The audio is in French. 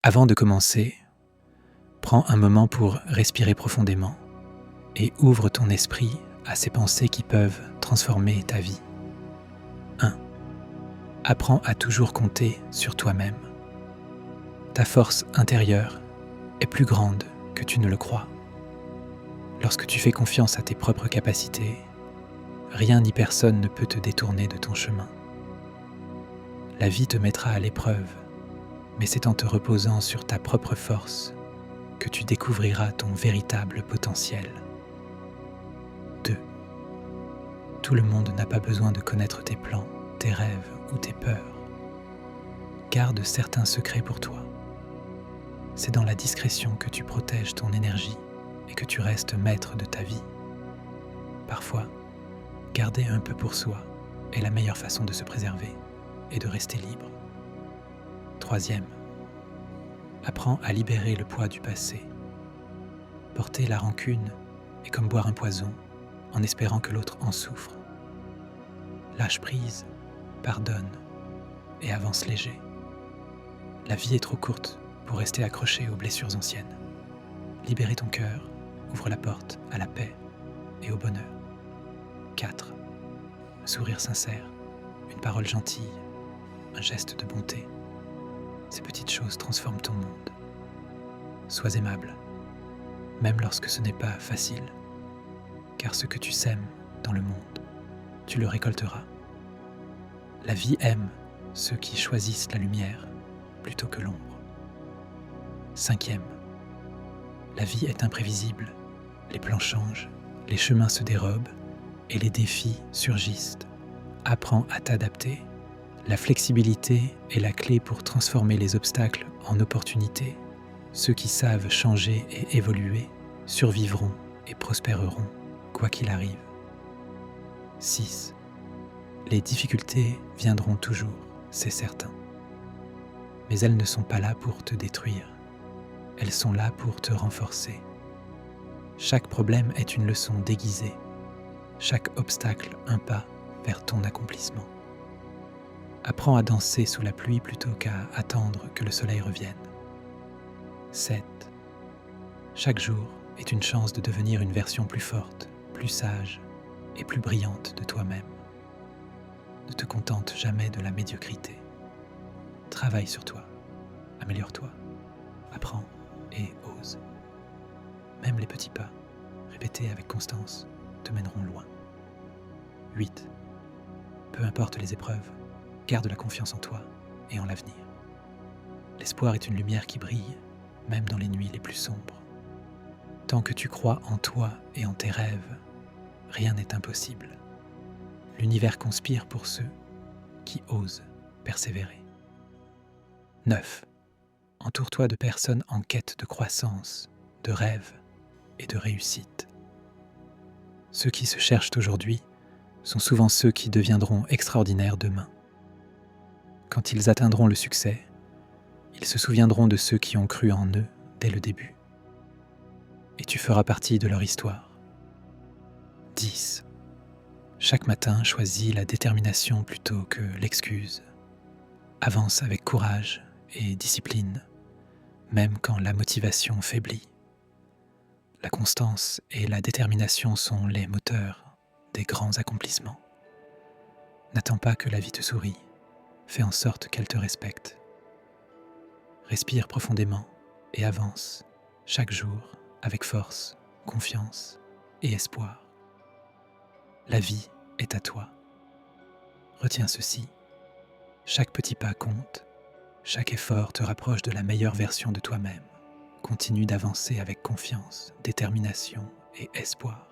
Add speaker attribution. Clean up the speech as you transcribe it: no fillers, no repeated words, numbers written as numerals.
Speaker 1: Avant de commencer, prends un moment pour respirer profondément et ouvre ton esprit à ces pensées qui peuvent transformer ta vie. 1. Apprends à toujours compter sur toi-même. Ta force intérieure est plus grande que tu ne le crois. Lorsque tu fais confiance à tes propres capacités, rien ni personne ne peut te détourner de ton chemin. La vie te mettra à l'épreuve, mais c'est en te reposant sur ta propre force que tu découvriras ton véritable potentiel. 2. Tout le monde n'a pas besoin de connaître tes plans, tes rêves ou tes peurs. Garde certains secrets pour toi. C'est dans la discrétion que tu protèges ton énergie et que tu restes maître de ta vie. Parfois, garder un peu pour soi est la meilleure façon de se préserver et de rester libre. 3. Apprends à libérer le poids du passé. Porter la rancune est comme boire un poison en espérant que l'autre en souffre. Lâche prise, pardonne et avance léger. La vie est trop courte pour rester accroché aux blessures anciennes. Libérer ton cœur ouvre la porte à la paix et au bonheur. 4. Un sourire sincère, une parole gentille, un geste de bonté. Ces petites choses transforment ton monde. Sois aimable, même lorsque ce n'est pas facile, car ce que tu sèmes dans le monde, tu le récolteras. La vie aime ceux qui choisissent la lumière plutôt que l'ombre. 5. La vie est imprévisible, les plans changent, les chemins se dérobent et les défis surgissent. Apprends à t'adapter. La flexibilité est la clé pour transformer les obstacles en opportunités. Ceux qui savent changer et évoluer survivront et prospéreront, quoi qu'il arrive. 6. Les difficultés viendront toujours, c'est certain. Mais elles ne sont pas là pour te détruire. Elles sont là pour te renforcer. Chaque problème est une leçon déguisée. Chaque obstacle un pas vers ton accomplissement. Apprends à danser sous la pluie plutôt qu'à attendre que le soleil revienne. 7. Chaque jour est une chance de devenir une version plus forte, plus sage et plus brillante de toi-même. Ne te contente jamais de la médiocrité. Travaille sur toi, améliore-toi, apprends et ose. Même les petits pas, répétés avec constance, te mèneront loin. 8. Peu importe les épreuves, garde la confiance en toi et en l'avenir. L'espoir est une lumière qui brille, même dans les nuits les plus sombres. Tant que tu crois en toi et en tes rêves, rien n'est impossible. L'univers conspire pour ceux qui osent persévérer. 9. Entoure-toi de personnes en quête de croissance, de rêve et de réussite. Ceux qui se cherchent aujourd'hui sont souvent ceux qui deviendront extraordinaires demain. Quand ils atteindront le succès, ils se souviendront de ceux qui ont cru en eux dès le début. Et tu feras partie de leur histoire. 10. Chaque matin, choisis la détermination plutôt que l'excuse. Avance avec courage et discipline, même quand la motivation faiblit. La constance et la détermination sont les moteurs des grands accomplissements. N'attends pas que la vie te sourie. Fais en sorte qu'elle te respecte. Respire profondément et avance chaque jour avec force, confiance et espoir. La vie est à toi. Retiens ceci. Chaque petit pas compte. Chaque effort te rapproche de la meilleure version de toi-même. Continue d'avancer avec confiance, détermination et espoir.